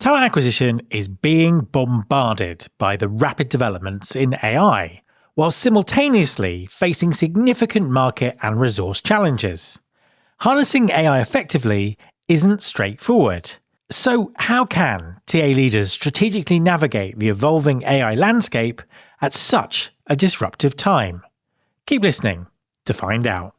Talent acquisition is being bombarded by the rapid developments in AI, while simultaneously facing significant market and resource challenges. Harnessing AI effectively isn't straightforward. So how can TA leaders strategically navigate the evolving AI landscape at such a disruptive time? Keep listening to find out.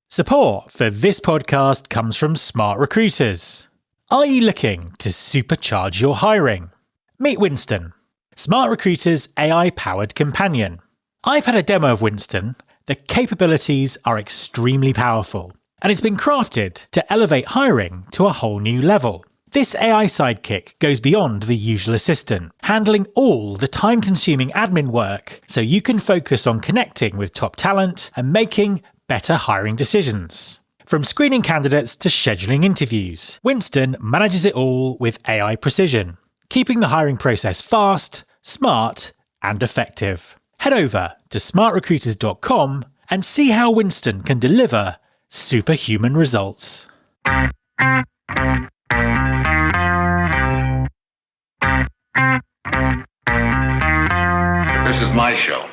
Support for this podcast comes from Smart Recruiters. Are you looking to supercharge your hiring? Meet Winston, Smart Recruiters' AI-powered companion. I've had a demo of Winston. The capabilities are extremely powerful, and it's been crafted to elevate hiring to a whole new level. This AI sidekick goes beyond the usual assistant, handling all the time-consuming admin work so you can focus on connecting with top talent and making better hiring decisions. From screening candidates to scheduling interviews, Winston manages it all with AI precision, keeping the hiring process fast, smart, and effective. Head over to smartrecruiters.com and see how Winston can deliver superhuman results. This is my show.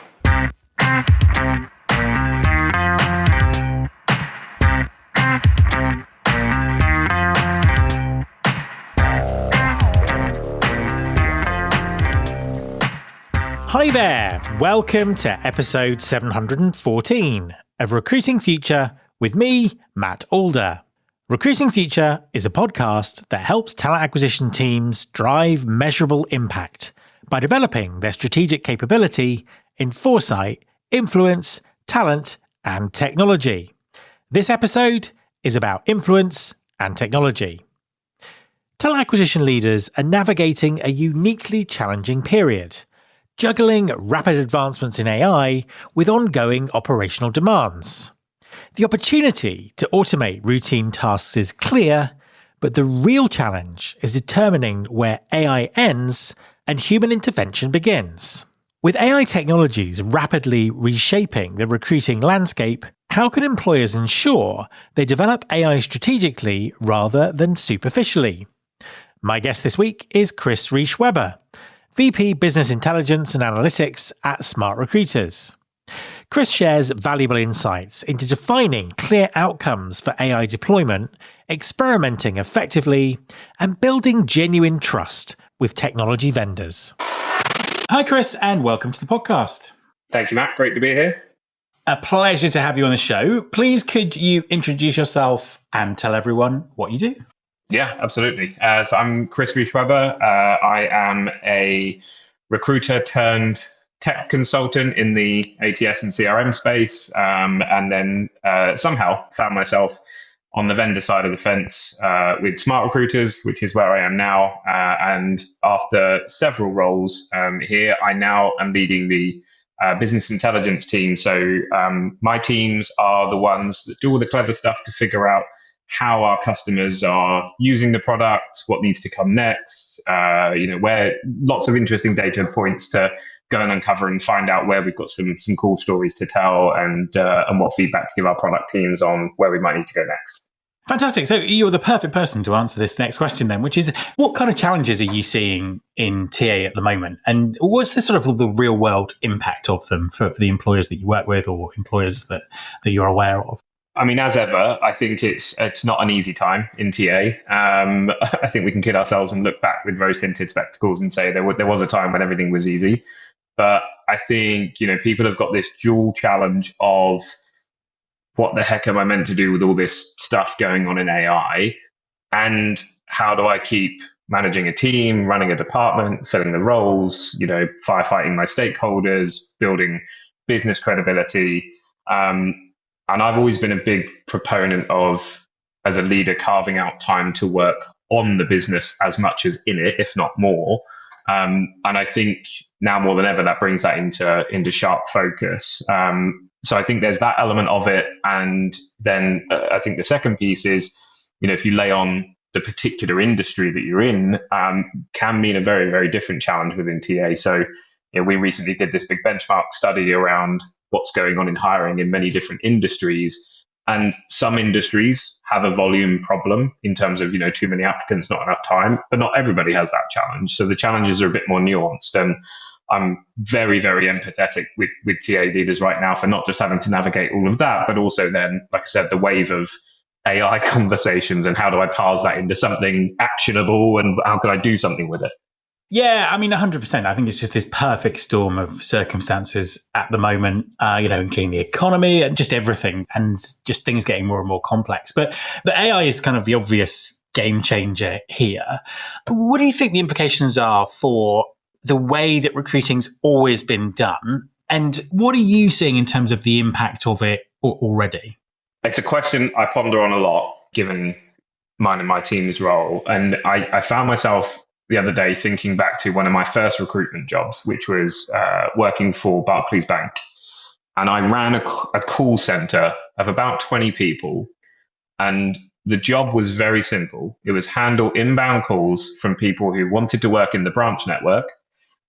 Hi there, welcome to episode 714 of Recruiting Future with me, Matt Alder. Recruiting Future is a podcast that helps talent acquisition teams drive measurable impact by developing their strategic capability in foresight, influence, talent, and technology. This episode is about influence and technology. Talent acquisition leaders are navigating a uniquely challenging period, juggling rapid advancements in AI with ongoing operational demands. The opportunity to automate routine tasks is clear, but the real challenge is determining where AI ends and human intervention begins. With AI technologies rapidly reshaping the recruiting landscape, how can employers ensure they develop AI strategically rather than superficially? My guest this week is Chris Riesch-Weber, VP Business Intelligence and Analytics at Smart Recruiters. Chris shares valuable insights into defining clear outcomes for AI deployment, experimenting effectively, and building genuine trust with technology vendors. Hi, Chris, and welcome to the podcast. Thank you, Matt. Great to be here. A pleasure to have you on the show. Please, could you introduce yourself and tell everyone what you do? Yeah, absolutely. So I'm Chris Riesch-Weber. I am a recruiter turned tech consultant in the ATS and CRM space, and then somehow found myself on the vendor side of the fence with Smart Recruiters, which is where I am now. And after several roles here, I now am leading the business intelligence team. So my teams are the ones that do all the clever stuff to figure out how our customers are using the product, what needs to come next, where lots of interesting data points to go and uncover and find out where we've got some cool stories to tell and what feedback to give our product teams on where we might need to go next. Fantastic. So you're the perfect person to answer this next question then, which is what kind of challenges are you seeing in TA at the moment? And what's the sort of the real world impact of them for the employers that you work with or employers that you're aware of? I mean, as ever, I think it's not an easy time in TA. I think we can kid ourselves and look back with rose-tinted spectacles and say there was a time when everything was easy. But I think, people have got this dual challenge of what the heck am I meant to do with all this stuff going on in AI? And how do I keep managing a team, running a department, filling the roles, firefighting my stakeholders, building business credibility? And I've always been a big proponent of, as a leader, carving out time to work on the business as much as in it, if not more. And I think now more than ever, that brings that into sharp focus. So I think there's that element of it. And then I think the second piece is, if you lay on the particular industry that you're in, can mean a very, very different challenge within TA. So we recently did this big benchmark study around what's going on in hiring in many different industries. And some industries have a volume problem in terms of, too many applicants, not enough time, but not everybody has that challenge. So the challenges are a bit more nuanced. And I'm very, very empathetic with TA leaders right now for not just having to navigate all of that, but also then, like I said, the wave of AI conversations and how do I parse that into something actionable and how can I do something with it? Yeah, I mean, 100%. I think it's just this perfect storm of circumstances at the moment, including the economy and just everything and just things getting more and more complex. But the AI is kind of the obvious game changer here. What do you think the implications are for the way that recruiting's always been done? And what are you seeing in terms of the impact of it already? It's a question I ponder on a lot, given mine and my team's role. And I found myself the other day thinking back to one of my first recruitment jobs, which was working for Barclays Bank. And I ran a call center of about 20 people. And the job was very simple. It was handle inbound calls from people who wanted to work in the branch network.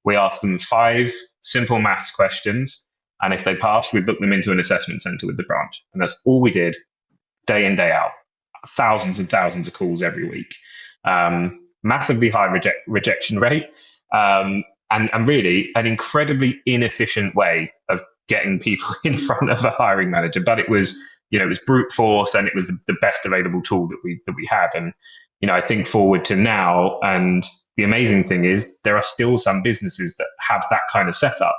We asked them 5 simple maths questions. And if they passed, we booked them into an assessment center with the branch. And that's all we did, day in, day out. Thousands and thousands of calls every week. Massively high rejection rate, and really an incredibly inefficient way of getting people in front of a hiring manager. But it was, it was brute force, and it was the best available tool that we had. And I think forward to now, and the amazing thing is there are still some businesses that have that kind of setup.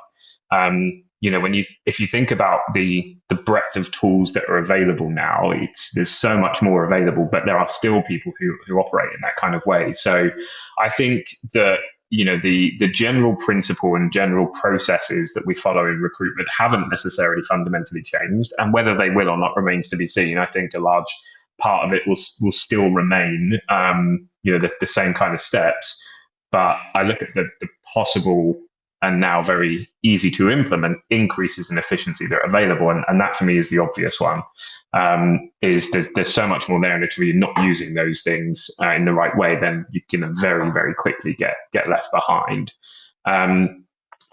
If you think about the breadth of tools that are available now, there's so much more available, but there are still people who operate in that kind of way. So I think that, the general principle and general processes that we follow in recruitment haven't necessarily fundamentally changed. And whether they will or not remains to be seen. I think a large part of it will still remain, the same kind of steps. But I look at the possible and now very easy to implement increases in efficiency that are available. And that for me is the obvious one, is there's so much more there. And if you're not using those things in the right way, then you can very, very quickly get left behind.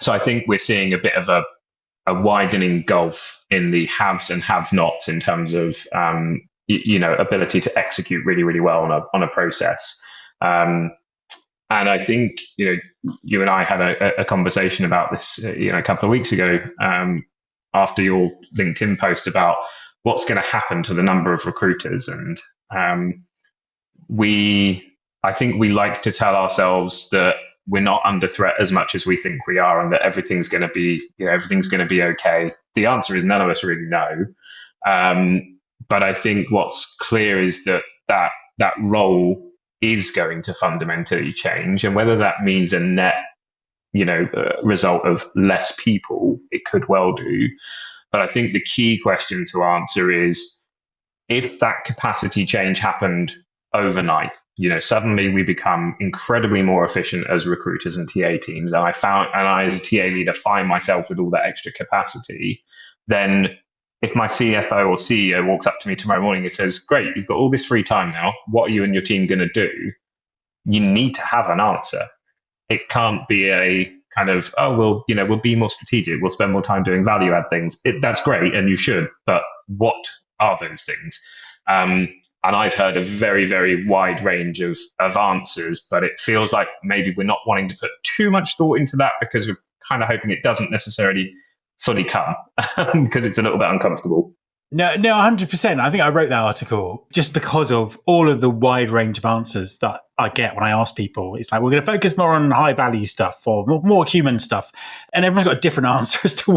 So I think we're seeing a bit of a widening gulf in the haves and have-nots in terms of, ability to execute really, really well on a process. And I think, you and I had a conversation about this, a couple of weeks ago, after your LinkedIn post about what's going to happen to the number of recruiters. And I think we like to tell ourselves that we're not under threat as much as we think we are, and that everything's going to be okay. The answer is none of us really know. But I think what's clear is that role is going to fundamentally change, and whether that means a net, result of less people, it could well do. But I think the key question to answer is, if that capacity change happened overnight, suddenly we become incredibly more efficient as recruiters and TA teams, and I as a TA leader find myself with all that extra capacity, then if my CFO or CEO walks up to me tomorrow morning and says, great, you've got all this free time now, what are you and your team going to do? You need to have an answer. It can't be a kind of, we'll be more strategic, we'll spend more time doing value add things. That's great, and you should, but what are those things? And I've heard a very, very wide range of answers, but it feels like maybe we're not wanting to put too much thought into that because we're kind of hoping it doesn't necessarily fully come because it's a little bit uncomfortable. No, 100%. I think I wrote that article just because of all of the wide range of answers that I get when I ask people. It's like, we're going to focus more on high value stuff or more human stuff. And everyone's got a different answer as to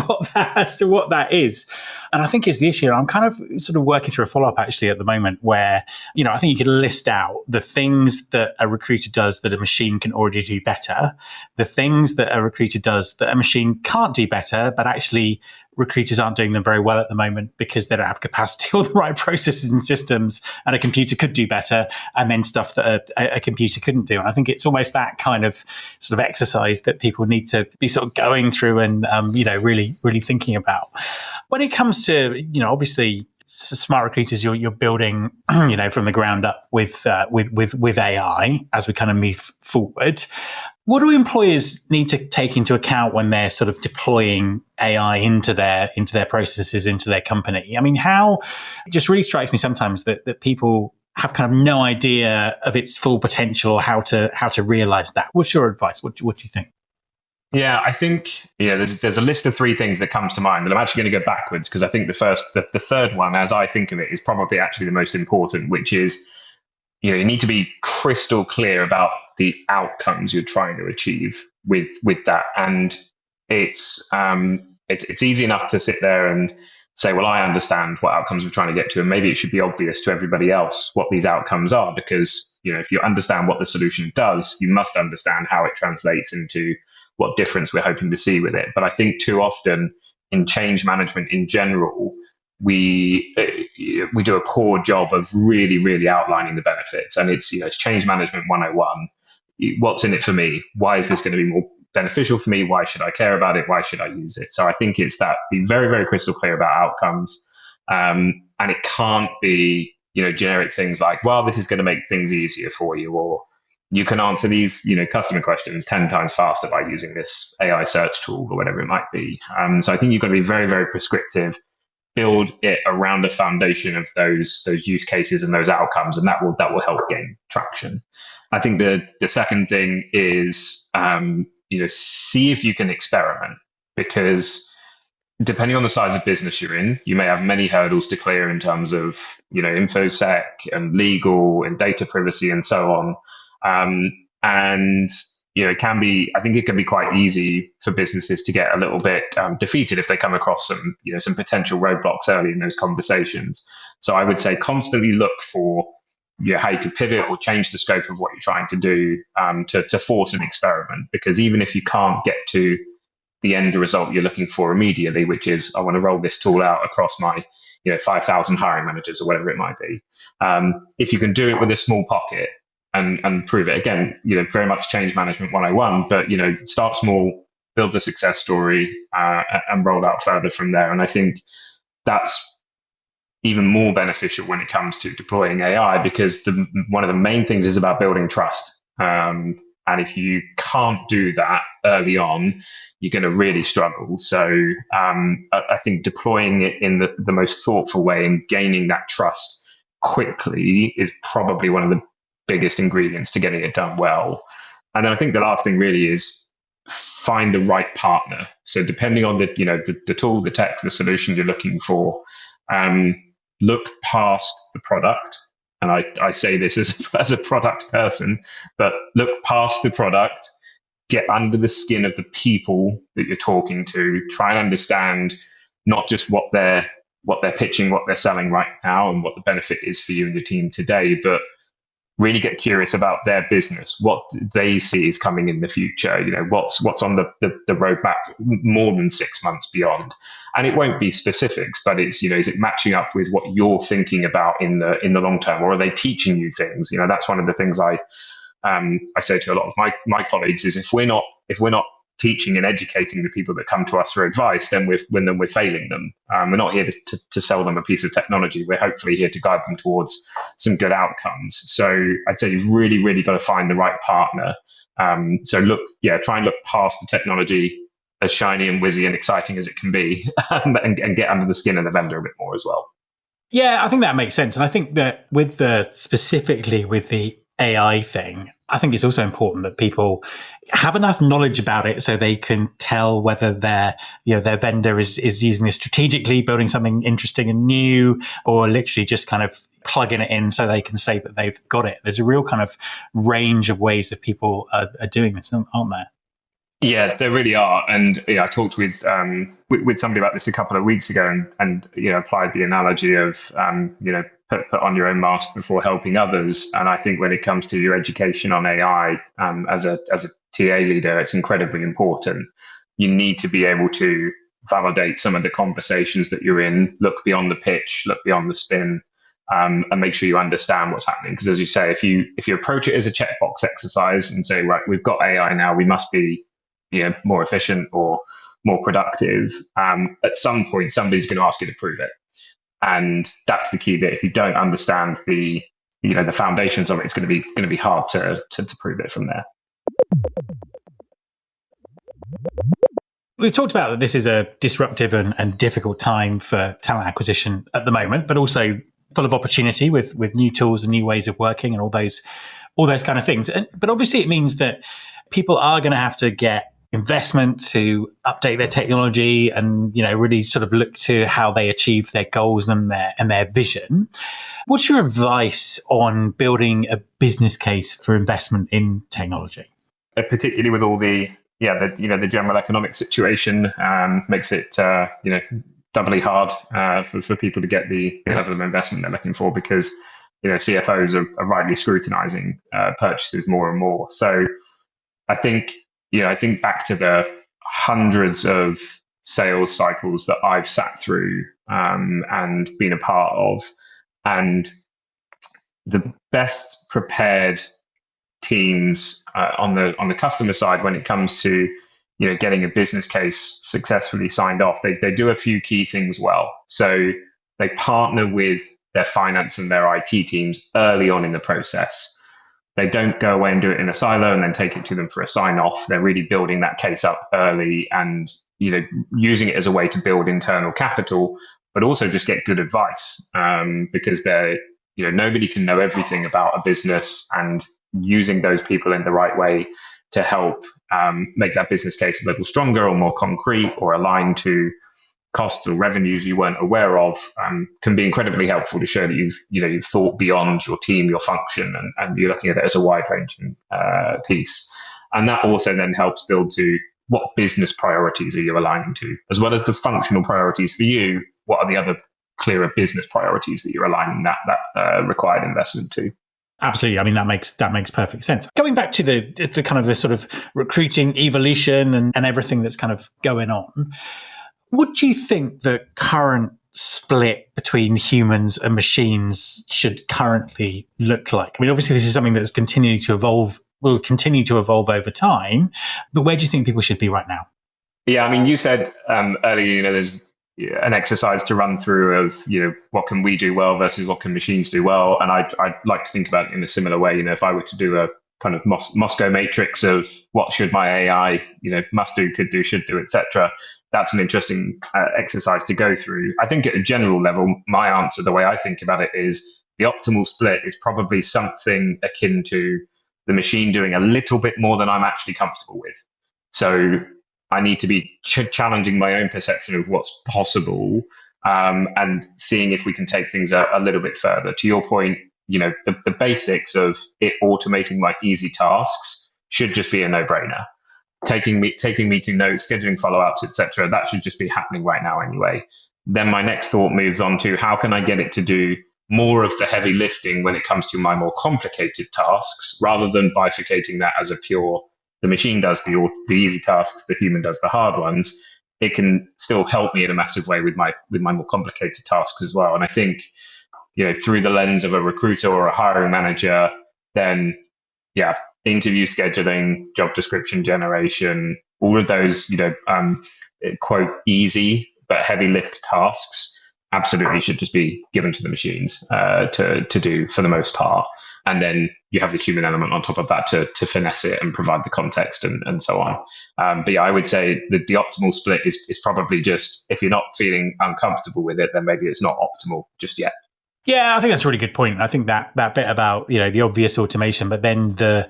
what that is. And I think it's the issue. I'm kind of sort of working through a follow-up actually at the moment where, I think you could list out the things that a recruiter does that a machine can already do better, the things that a recruiter does that a machine can't do better, but actually recruiters aren't doing them very well at the moment because they don't have capacity or the right processes and systems, and a computer could do better, and then stuff that a computer couldn't do. And I think it's almost that kind of sort of exercise that people need to be sort of going through and, really, really thinking about. When it comes to, obviously smart recruiters, you're building, from the ground up with AI as we kind of move forward. What do employers need to take into account when they're sort of deploying AI into their processes, into their company? I mean, it just really strikes me sometimes that people have kind of no idea of its full potential or how to realize that. What's your advice? What do you think? Yeah, I think there's a list of three things that comes to mind, and I'm actually going to go backwards because I think the third one, as I think of it, is probably actually the most important, which is you need to be crystal clear about the outcomes you're trying to achieve with that, and it's easy enough to sit there and say, well, I understand what outcomes we're trying to get to, and maybe it should be obvious to everybody else what these outcomes are, because if you understand what the solution does, you must understand how it translates into what difference we're hoping to see with it. But I think too often in change management in general, we do a poor job of really, really outlining the benefits. And it's change management 101. What's in it for me? Why is this going to be more beneficial for me? Why should I care about it? Why should I use it? So I think it's that, be very, very crystal clear about outcomes. And it can't be generic things like, well, this is going to make things easier for you, or you can answer these, customer questions 10 times faster by using this AI search tool or whatever it might be. So I think you've got to be very, very prescriptive, build it around a foundation of those use cases and those outcomes, and that will help gain traction. I think the second thing is, see if you can experiment, because depending on the size of business you're in, you may have many hurdles to clear in terms of, infosec and legal and data privacy and so on. And it can be quite easy for businesses to get a little bit defeated if they come across some potential roadblocks early in those conversations. So I would say constantly look for how you could pivot or change the scope of what you're trying to do to force an experiment. Because even if you can't get to the end result you're looking for immediately, which is I want to roll this tool out across my 5,000 hiring managers or whatever it might be, if you can do it with a small pocket and prove it, again, very much change management 101, but start small, build the success story, and roll out further from there. And I think that's even more beneficial when it comes to deploying AI, because one of the main things is about building trust. And if you can't do that early on, you're going to really struggle. So I think deploying it in the most thoughtful way and gaining that trust quickly is probably one of the biggest ingredients to getting it done well. And then I think the last thing really is find the right partner. So depending on the tool, the tech, the solution you're looking for, look past the product. And I say this as a product person, but look past the product, get under the skin of the people that you're talking to, try and understand not just what they're pitching, what they're selling right now, and what the benefit is for you and your team today, but really get curious about their business, what they see is coming in the future, what's on the roadmap more than 6 months beyond. And it won't be specifics, but it's, is it matching up with what you're thinking about in the long term, or are they teaching you things? That's one of the things I say to a lot of my colleagues is if we're not teaching and educating the people that come to us for advice, then we're failing them. We're not here to sell them a piece of technology. We're hopefully here to guide them towards some good outcomes. So I'd say you've really, really got to find the right partner. So try and look past the technology, as shiny and whizzy and exciting as it can be, and get under the skin of the vendor a bit more as well. Yeah, I think that makes sense. And I think that specifically with the AI thing, I think it's also important that people have enough knowledge about it so they can tell whether their vendor is using it strategically, building something interesting and new, or literally just kind of plugging it in so they can say that they've got it. There's a real kind of range of ways that people are doing this, aren't there? Yeah, there really are. And I talked with somebody about this a couple of weeks ago, and applied the analogy of put on your own mask before helping others. And I think when it comes to your education on AI, as a TA leader, it's incredibly important. You need to be able to validate some of the conversations that you're in, look beyond the pitch, look beyond the spin, and make sure you understand what's happening. Because as you say, if you approach it as a checkbox exercise and say, right, we've got AI now, we must be more efficient or more productive, at some point somebody's going to ask you to prove it. And that's the key bit. If you don't understand the foundations of it, it's going to be hard to prove it from there. We've talked about that this is a disruptive and difficult time for talent acquisition at the moment, but also full of opportunity with new tools and new ways of working and all those kind of things. But obviously it means that people are going to have to get investment to update their technology and, really sort of look to how they achieve their goals and their vision. What's your advice on building a business case for investment in technology? Particularly with all the general economic situation makes it doubly hard for people to get the level of investment they're looking for, because CFOs are rightly scrutinizing purchases more and more. So I think back to the hundreds of sales cycles that I've sat through and been a part of, and the best prepared teams on the customer side when it comes to getting a business case successfully signed off, they do a few key things well. So they partner with their finance and their IT teams early on in the process. They don't go away and do it in a silo and then take it to them for a sign off. They're really building that case up early and using it as a way to build internal capital, but also just get good advice because nobody can know everything about a business, and using those people in the right way to help make that business case a little stronger or more concrete or aligned to costs or revenues you weren't aware of can be incredibly helpful to show that you've thought beyond your team, your function, and you're looking at it as a wide-ranging piece. And that also then helps build to what business priorities are you aligning to, as well as the functional priorities for you. What are the other clearer business priorities that you're aligning that required investment to? Absolutely. I mean, that makes perfect sense. Going back to the kind of the sort of recruiting evolution and everything that's kind of going on, what do you think the current split between humans and machines should currently look like? I mean, obviously, this is something that's continuing to evolve, will continue to evolve over time, but where do you think people should be right now? Yeah, I mean, you said earlier, there's an exercise to run through of, what can we do well versus what can machines do well. And I'd like to think about it in a similar way. If I were to do a kind of Moscow matrix of what should my AI, must do, could do, should do, etc. That's an interesting exercise to go through. I think at a general level, my answer, the way I think about it, is the optimal split is probably something akin to the machine doing a little bit more than I'm actually comfortable with. So I need to be challenging my own perception of what's possible and seeing if we can take things a little bit further. To your point, the basics of it automating my easy tasks should just be a no-brainer. Taking meeting notes, scheduling follow-ups, etc. That should just be happening right now anyway. Then my next thought moves on to how can I get it to do more of the heavy lifting when it comes to my more complicated tasks, rather than bifurcating that as a pure, the machine does the easy tasks, the human does the hard ones. It can still help me in a massive way with my more complicated tasks as well. And I think, through the lens of a recruiter or a hiring manager, then interview scheduling, job description generation, all of those, quote, easy but heavy lift tasks absolutely should just be given to the machines to do for the most part. And then you have the human element on top of that to finesse it and provide the context and so on. But I would say that the optimal split is probably just, if you're not feeling uncomfortable with it, then maybe it's not optimal just yet. Yeah, I think that's a really good point. I think that bit about, the obvious automation, but then the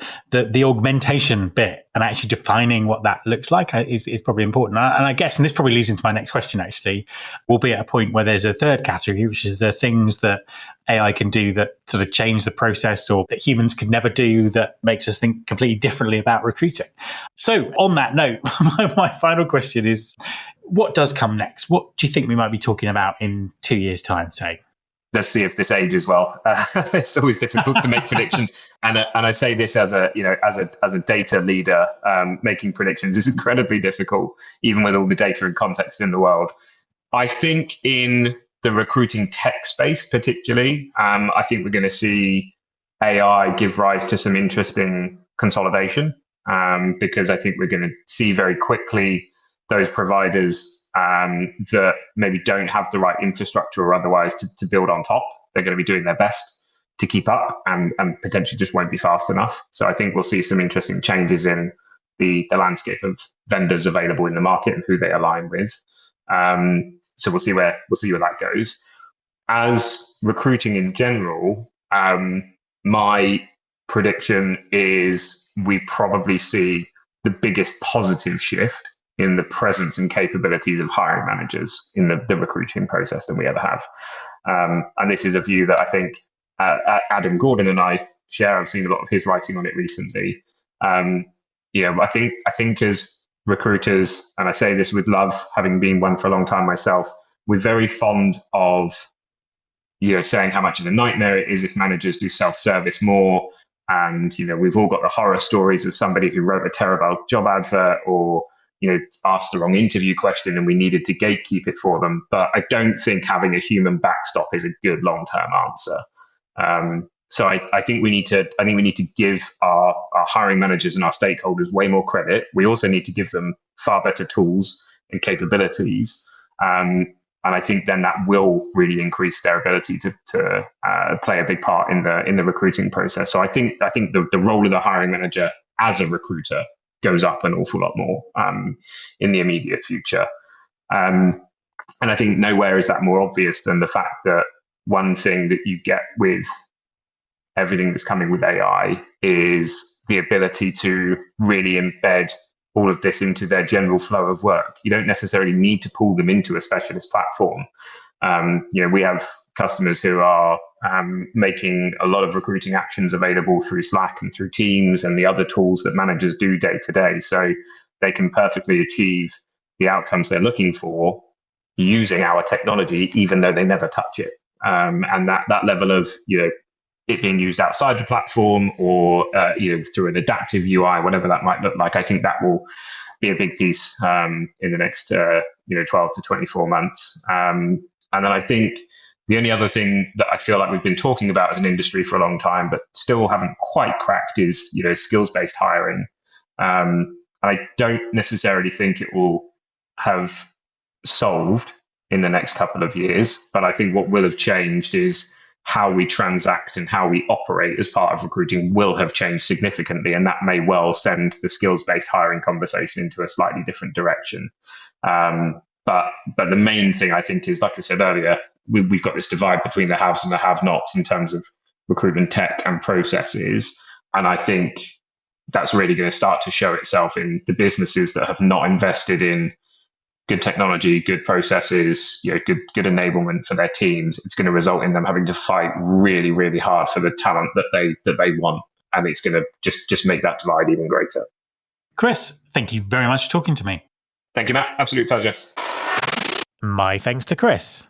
augmentation bit and actually defining what that looks like is probably important. And I guess, and this probably leads into my next question, actually, we'll be at a point where there's a third category, which is the things that AI can do that sort of change the process or that humans could never do, that makes us think completely differently about recruiting. So on that note, my final question is, what does come next? What do you think we might be talking about in 2 years' time, say? Let's see if this ages well. It's always difficult to make predictions, and I say this as a data leader, making predictions is incredibly difficult, even with all the data and context in the world. I think in the recruiting tech space, particularly, I think we're going to see AI give rise to some interesting consolidation, because I think we're going to see very quickly those providers that maybe don't have the right infrastructure or otherwise to build on top. They're going to be doing their best to keep up and potentially just won't be fast enough. So I think we'll see some interesting changes in the landscape of vendors available in the market and who they align with. So we'll see where that goes. As recruiting in general, my prediction is we probably see the biggest positive shift in the presence and capabilities of hiring managers in the recruiting process than we ever have. And this is a view that I think Adam Gordon and I share. I've seen a lot of his writing on it recently. I think as recruiters, and I say this with love, having been one for a long time myself, we're very fond of saying how much of a nightmare it is if managers do self-service more. And we've all got the horror stories of somebody who wrote a terrible job advert or asked the wrong interview question and we needed to gatekeep it for them. But I don't think having a human backstop is a good long-term answer. So I think we need to give our hiring managers and our stakeholders way more credit. We also need to give them far better tools and capabilities. And I think then that will really increase their ability to play a big part in the recruiting process. So I think the role of the hiring manager as a recruiter goes up an awful lot more in the immediate future. And I think nowhere is that more obvious than the fact that one thing that you get with everything that's coming with AI is the ability to really embed all of this into their general flow of work. You don't necessarily need to pull them into a specialist platform. We have customers who are making a lot of recruiting actions available through Slack and through Teams and the other tools that managers do day to day. So they can perfectly achieve the outcomes they're looking for using our technology, even though they never touch it. And that level of, it being used outside the platform or, through an adaptive UI, whatever that might look like, I think that will be a big piece in the next, 12 to 24 months. And then I think the only other thing that I feel like we've been talking about as an industry for a long time, but still haven't quite cracked is, skills-based hiring. I don't necessarily think it will have solved in the next couple of years, but I think what will have changed is how we transact and how we operate as part of recruiting will have changed significantly, and that may well send the skills-based hiring conversation into a slightly different direction. But the main thing I think is, like I said earlier, we've got this divide between the haves and the have-nots in terms of recruitment tech and processes, and I think that's really going to start to show itself in the businesses that have not invested in good technology, good processes, good enablement for their teams. It's going to result in them having to fight really, really hard for the talent that they want, and it's going to just make that divide even greater. Chris, thank you very much for talking to me. Thank you, Matt. Absolute pleasure. My thanks to Chris.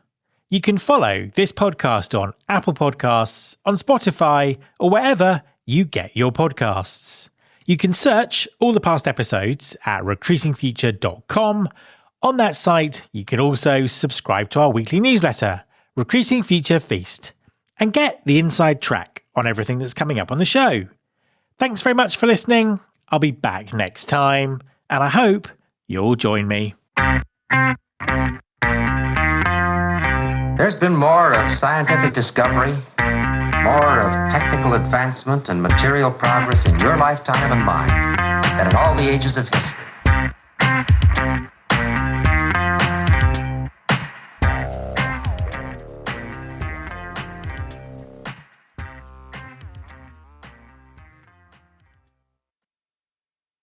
You can follow this podcast on Apple Podcasts, on Spotify, or wherever you get your podcasts. You can search all the past episodes at recruitingfuture.com. On that site, you can also subscribe to our weekly newsletter, Recruiting Future Feast, and get the inside track on everything that's coming up on the show. Thanks very much for listening. I'll be back next time, and I hope you'll join me. There's been more of scientific discovery, more of technical advancement and material progress in your lifetime and mine than in all the ages of history.